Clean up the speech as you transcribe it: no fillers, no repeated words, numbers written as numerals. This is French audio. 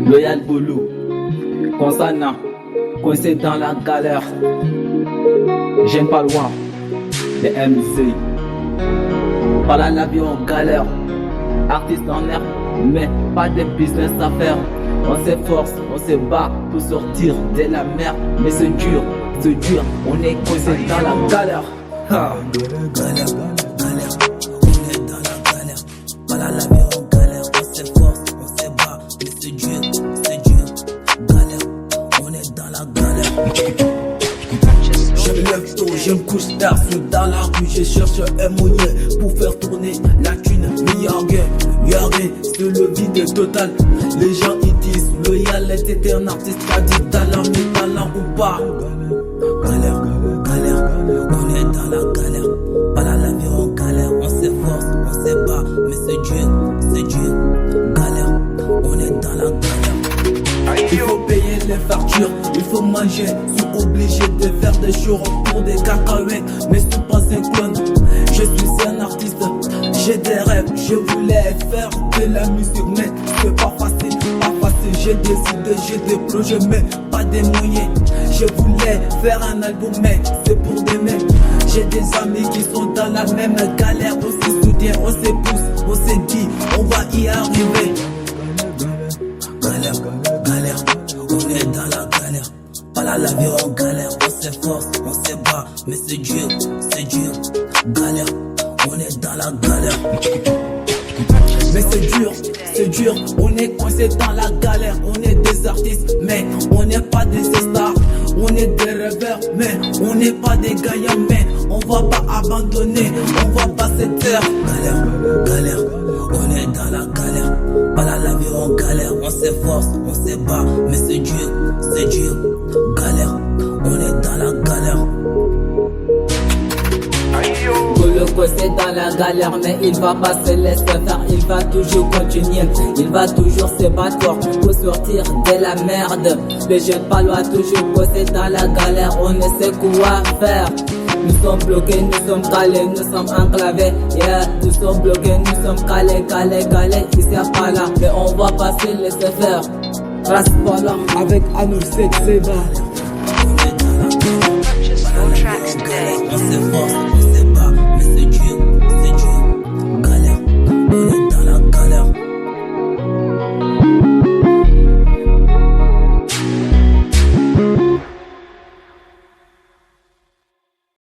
Loyal Boulou, Consana, coincé dans la galère. J'aime pas loin, les MC. Pas la vie en galère, artiste en l'air, mais pas de business à faire. On s'efforce, on se bat pour sortir de la merde, mais c'est dur, on est coincé dans la galère. Galère, on est dans la galère. Voilà la vie en galère, on s'efforce, on se bat, mais c'est dur, galère, on est dans la galère. Je me lève tôt, je me couche tard, suis dans la rue, je cherche un moyen pour faire tourner la thune. Mais y'a rien, c'est le vide total. Les gens ils disent, Loyal était un artiste qui a dit talent, mais talent ou pas. Galère, on est dans la galère. Voilà la vie en galère, on s'efforce, on se bat, mais c'est dur, galère, on est dans la galère. Il faut payer les factures, il faut manger, je suis obligé de faire des shows pour des cacahuètes, mais je suis pas un clown, je suis un artiste, j'ai des rêves, je voulais faire de la musique, mais c'est pas facile, j'ai des idées, j'ai des projets, mais pas des moyens. Je voulais faire un album, mais c'est pour des mecs. J'ai des amis qui sont dans la même galère, on se soutient, on se pousse, on se dit, on va y arriver. Galère, on est dans la galère. Voilà la vie en galère, on s'efforce, on se bat, mais c'est dur, galère, on est dans la galère. Mais c'est dur, on est coincé dans la galère. On est des artistes, mais on n'est pas des stars. On est des rêveurs, mais on n'est pas des gagnants. Mais on va pas abandonner, on va pas se taire. Galère, on est dans la galère. Voilà la vie en galère, on s'efforce, on se bat, mais c'est dur, galère, on est dans la galère. Le coincé dans la galère, mais il va pas se laisser faire, il va toujours continuer, il va toujours se battre pour sortir de la merde. Les jeunes palois toujours coincés dans la galère, on ne sait quoi faire. Nous sommes bloqués, nous sommes calés, nous sommes enclavés, yeah. Nous sommes bloqués, nous sommes calés, ici à pas là, mais on va pas se laisser faire. Reste pas là avec Anour Seba. On est dans la galère, on s'efforce.